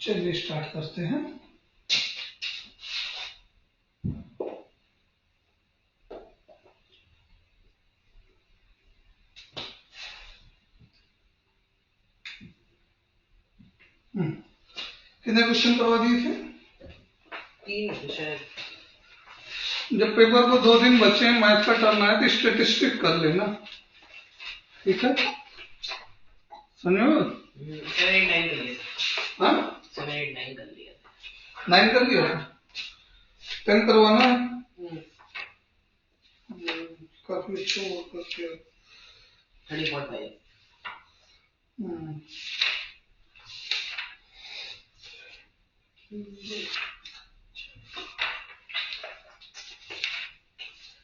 चलिए स्टार्ट करते हैं। कितने क्वेश्चन करवा दिए थे? 3 शायद। जब पेपर को 2 दिन बचे हैं, मैथ का करना है तो स्टेटिस्टिक कर लेना, ठीक है? समझो? 7, 8, 9 कर लिया। हाँ 7, 8, 9 कर लिया। 9 कर लिया, 10 करवाना है। काफी अच्छा वर्क करके 30.5।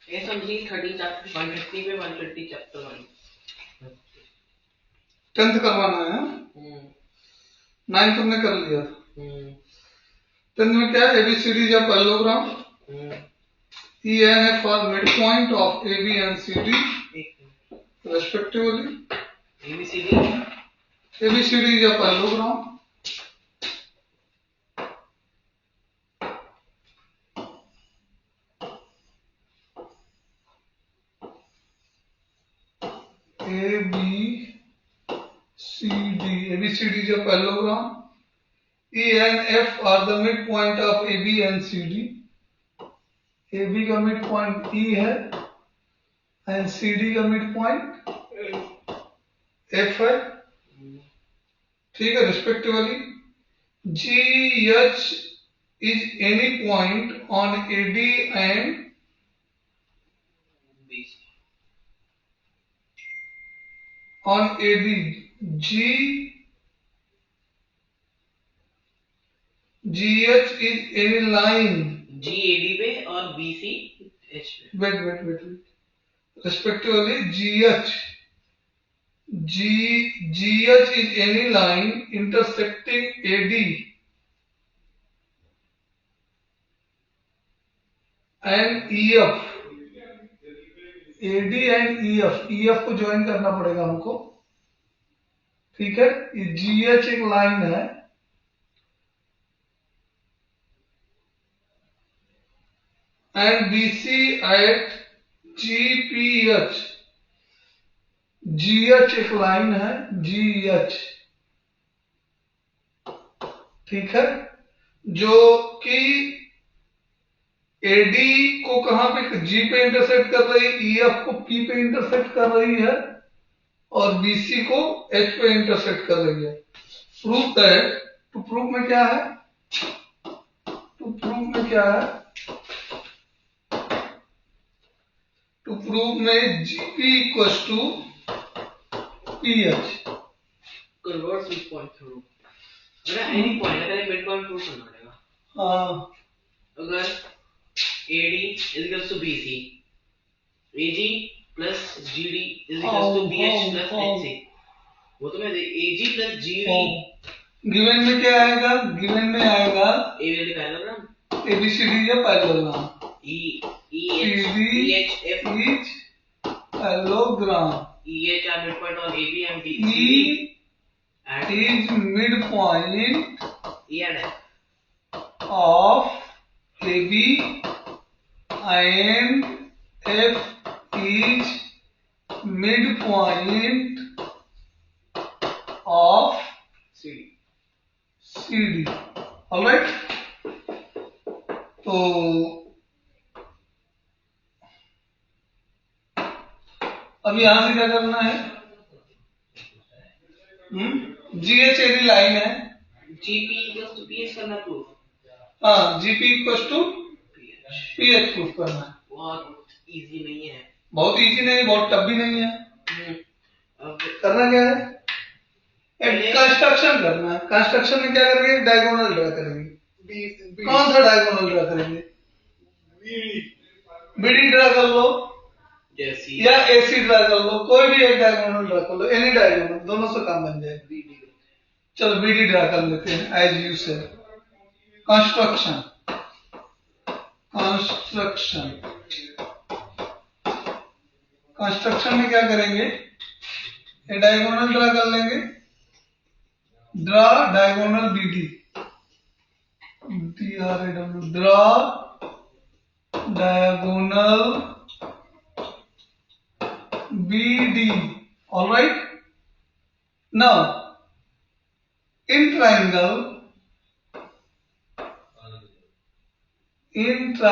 ये समझिए 30 चैप्टर 150 पे 150 चैप्टर 1 10th करवाना है। 9 तुमने कर लिया था। 10th में क्या है? ABCD या पैरेललोग्राम, ENF और mid point of AB and CD respectively. ABCD या parallelogram, ABCD is a parallelogram. E and F are the midpoint of AB and CD. AB का midpoint E है and CD का midpoint F है, ठीक है? Respectively, GH is any point on AD and on AD. GH is any line. GAD पे और BC H पे। Wait. Respectively, GH is any line intersecting AD and EF. AD and EF को join करना पड़ेगा हमको, ठीक है? ये GH एक लाइन है and BC at GPH. GH एक लाइन है, GH, ठीक है? जो कि AD को कहां पे, G पे इंटरसेक्ट कर रही है, EF को P पे इंटरसेक्ट कर रही है और BC को H पे इंटरसेक्ट कर रही है। प्रूफ है। तो प्रूफ में क्या है? तो प्रूफ में GP equals to PH। Convert mid point through. अगर एनी पॉइंट, अगर मिड पॉइंट प्रूफ करना पड़ेगा। हाँ, अगर AD equals to BC, AG plus GD equals to BH plus HC, वो तो मैं AG प्लस GD गिवन में क्या आएगा? गिवन में आएगा ABCD पैरेललोग्राम, ABCD या parallelogram, EH F each parallelogram. EH are midpoint on AB and E BC is midpoint E and F of AB and F is midpoint of CD. Alright? तो अब यहां से क्या करना है, GHAD लाइन है, GP equals to PH करना proof. हाँ, GP equals to PH proof करना है। बहुत इजी नहीं है, बहुत इजी नहीं, बहुत टफ भी नहीं है। अब करना क्या है, एक कंस्ट्रक्शन करना है। कंस्ट्रक्शन में क्या करेंगे, डायगोनल ड्रा करेंगे। कौन सा डायगोनल ड्रा करेंगे, BD ड्रा कर लो या AC ड्रा कर लो, कोई भी एक डायगोनल ड्रा कर लो, एनी डायगोनल, दोनों से काम बन जाएगा। चलो BD ड्रा कर लेते हैं एज यू से। कंस्ट्रक्शन, कंस्ट्रक्शन, कंस्ट्रक्शन में क्या करेंगे, ये डायगोनल ड्रा कर लेंगे, draw diagonal BD, DRAW, draw diagonal BD. All right. Now, in triangle, ABD,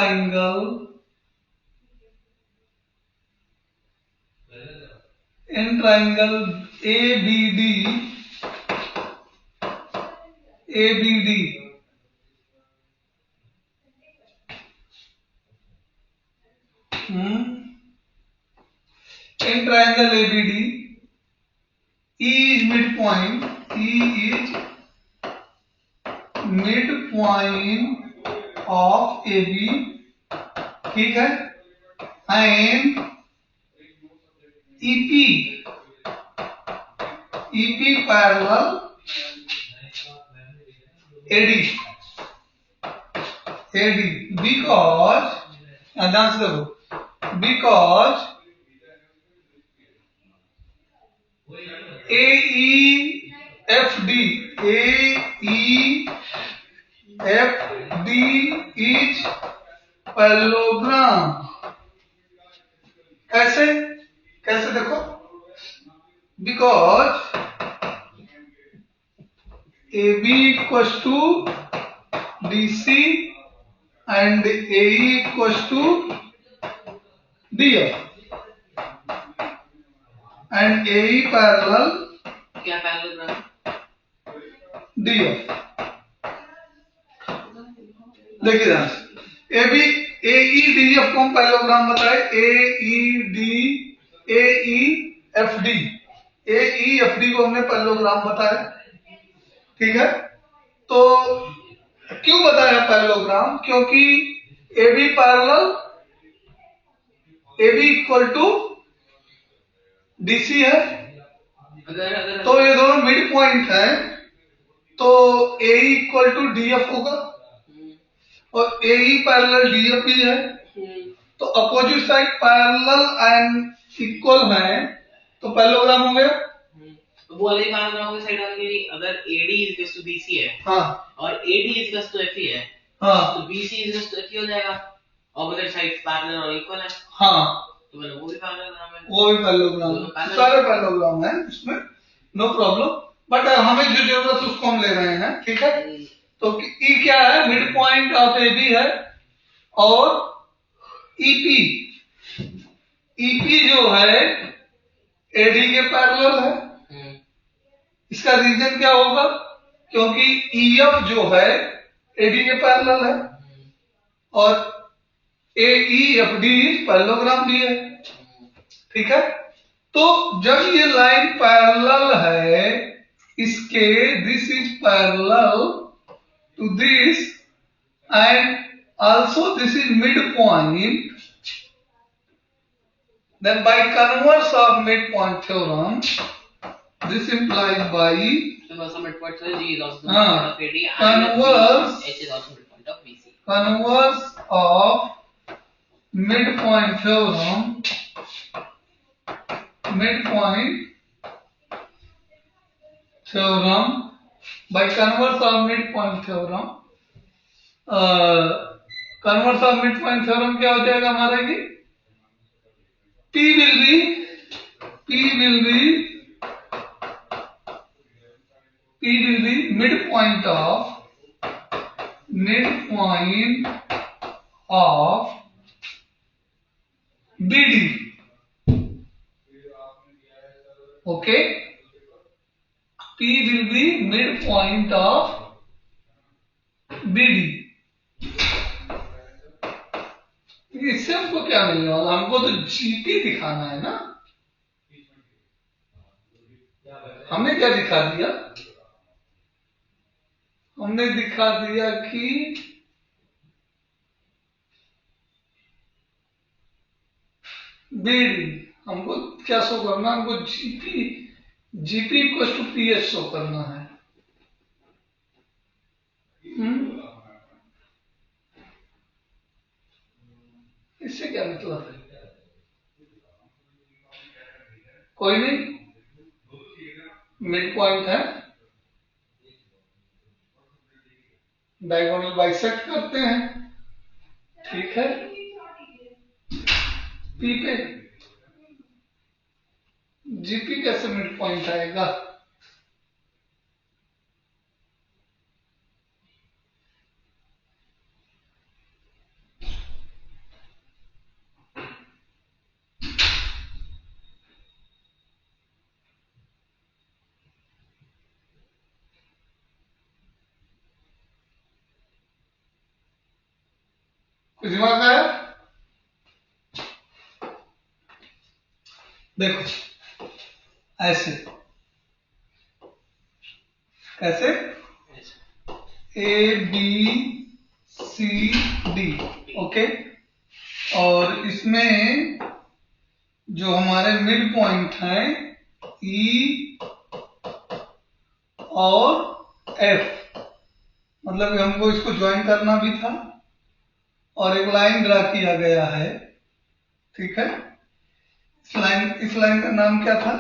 in triangle ABD, E is midpoint, of AB, ठीक है, and EP parallel AD, because, ध्यान से देखो, because AEFD is parallelogram। कैसे, कैसे देखो, because AB equals to DC and AE equals to DF and AE parallel क्या parallelogram, DF। देखिए ध्यान से, AEDF को हम पैरेललोग्राम बताए, AEFD को हमने पैरेललोग्राम बताया, ठीक है। तो क्यों बताया पैरेललोग्राम, क्योंकि AB parallel, AB equal to DC है, अगर तो ये दोनों मिड पॉइंट है, तो AE इक्वल टू DF होगा और AE पैरेलल DF भी है, तो opposite side parallel and equal है, तो पैरेललोग्राम हो गया। वो वाले पैरेललोग्राम की साइड आने के, अगर AD इक्वल्स टू BC है, हाँ, और AD इक्वल्स टू FE है, हाँ, तो BC इक्वल्स टू FE हो जाएगा, ऑपोजिट साइड पैरेलल और इक्वल है, हाँ, तो मतलब वो भी पैरेललोग्राम है, वो भी पैरेललोग्राम, सारे पैरेललोग्राम है इसमें, नो प्रॉब्लम, बट हमें जो जरूरत है उसको हम ले रहे हैं, ठीक है। तो E क्या है, मिड पॉइंट ऑफ AB है, और EP जो है AD के पैरेलल है। इसका रीजन क्या होगा, क्योंकि EF जो है AD के पैरेलल है और AEFD पैरेललोग्राम भी है, ठीक है। तो जब ये लाइन पैरेलल है, इसके this is parallel to this and also this is mid point, then by converse of midpoint theorem, this implies by converse of midpoint theorem, G is also the हाँ, midpoint of AD converse, and H is also midpoint of BC, converse of midpoint theorem, by converse of midpoint theorem, converse of midpoint theorem क्या हो जाएगा हमारा, ये P will be midpoint of BD, Okay, P will be midpoint of BD. इससे हमको क्या मिलने वाला, हमको तो GP दिखाना है ना। हमने क्या दिखा दिया, हमने दिखा दिया कि BD हमको क्या शो करना, हमको GP equal to PS show करना है। इससे क्या मतलब है, कोई नहीं, मिड पॉइंट है, डायगोनल बाइसेक्ट करते हैं, ठीक है। पी पे जीपी कैसे मिड पॉइंट आएगा, कुछ दिमाग आया। देखो ऐसे, कैसे, A B C D, okay. और इसमें जो हमारे मिड पॉइंट हैं E और F, मतलब हमको इसको ज्वाइन करना भी था और एक लाइन ड्रा किया गया है, ठीक है। इस लाइन का नाम क्या था,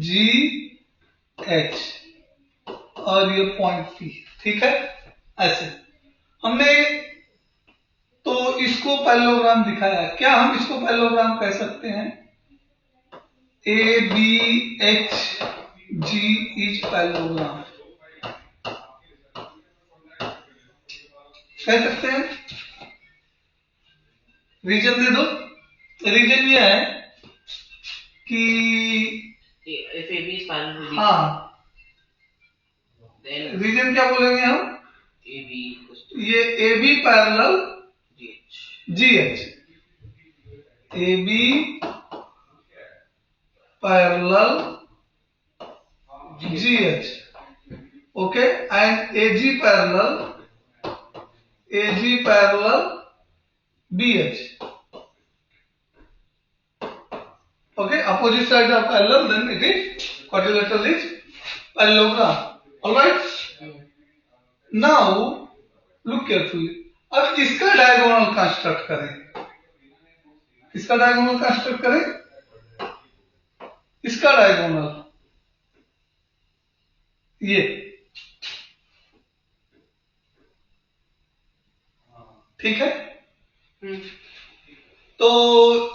GH, और ये पॉइंट P, ठीक है। ऐसे हमने तो इसको पैरेललोग्राम दिखाया, क्या हम इसको पैरेललोग्राम कह सकते हैं, ABHG इज पैरेललोग्राम, कह सकते हैं। रीजन दे दो, रीजन ये है कि if AB is parallel to हाँ, then रीजन क्या बोलेंगे हम, AB equals to ये AB parallel GH, AB parallel GH, okay, and AG parallel BH, okay, opposite sides are parallel, then it is quadrilateral is parallelogram, all right. Now look carefully, अब इसका diagonal construct करें, इसका diagonal construct करें, इसका diagonal ये, ठीक है। तो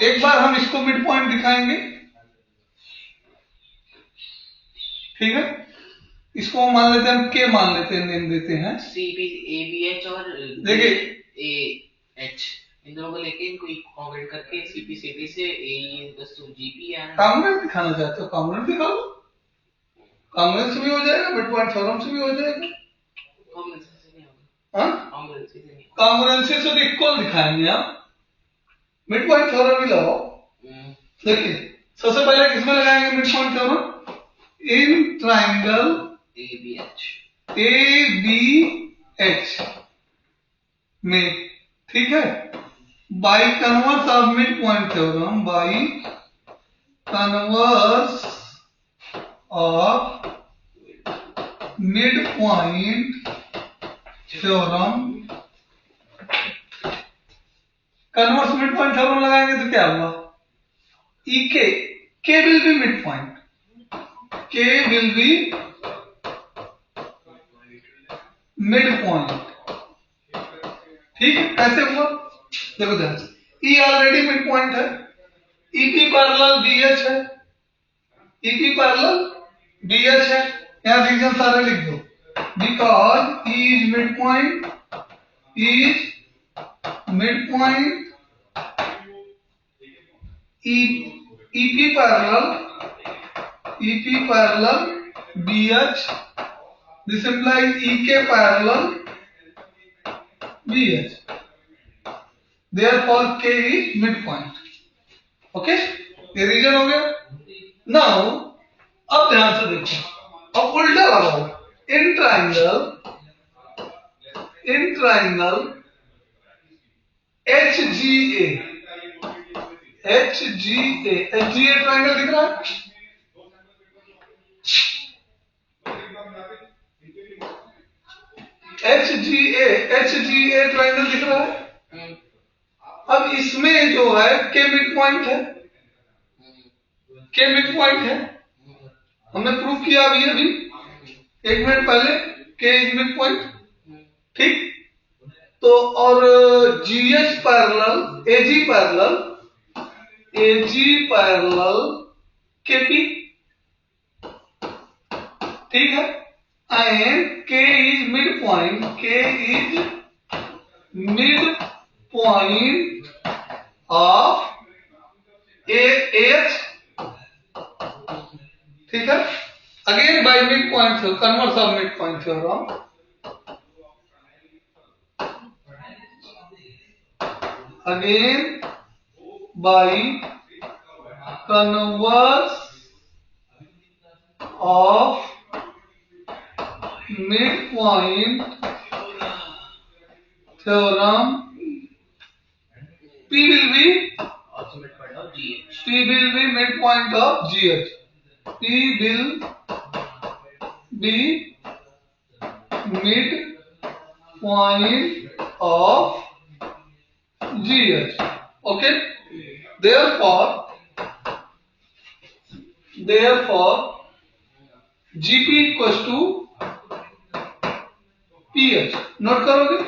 एक बार हम इसको मिड पॉइंट दिखाएंगे, ठीक है। इसको मान लेते हैं, के मान लेते हैं, नेम देते हैं CP ABH और देखिए AH, इन दोनों को लेके इनको कॉन्ग्रुएंट करके CP CP से AE GP आना। कॉन्ग्रुएंट दिखाना चाहते हो, कॉन्ग्रुएंट दिखा लो, कॉन्ग्रुएंस भी हो जाएगा, मिड पॉइंट थ्योरम से भी हो जाएगा, कॉन्ग्रुएंसी से भी इक्वल दिखाएंगे आप, मिड पॉइंट थ्योरम भी लगाओ। देखिए सबसे पहले किसमें लगाएंगे mid point theorem, in triangle ABH में, ठीक है। By converse of mid point theorem, by converse of mid point theorem, converse mid point theorem लगाएंगे तो क्या हुआ, EK, K will be midpoint, K will be midpoint, ठीक है। कैसे हुआ, देखो ध्यान से, E ऑलरेडी मिड पॉइंट है, EP पैरेलल BH है, EP पैरेलल BH है, यहां रीजन सारे लिख दो, because E is midpoint, EP parallel EP parallel BH. This implies EK parallel BH. Therefore K is midpoint. Okay, ये रीजन हो गया. Now अब ध्यान से देखो, अब उल्टा लगाओ. In triangle HGA ट्राइंगल दिख रहा है. HGA ट्राइंगल दिख रहा है. अब इसमें जो है के मिड पॉइंट है. हमने प्रूव किया अभी 1 मिनट पहले के इज मिड पॉइंट. ठीक. तो और GH parallel AG parallel KP. ठीक है. And K is mid point of AH. ठीक है. Again by mid point converse of mid point theorem. Again by converse of midpoint theorem, P will be midpoint of GH. P will be midpoint of GH. P will be midpoint of GH. Okay. Therefore GP equals to PH. Note करोगे?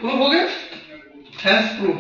Proof हो गया? Hence proof.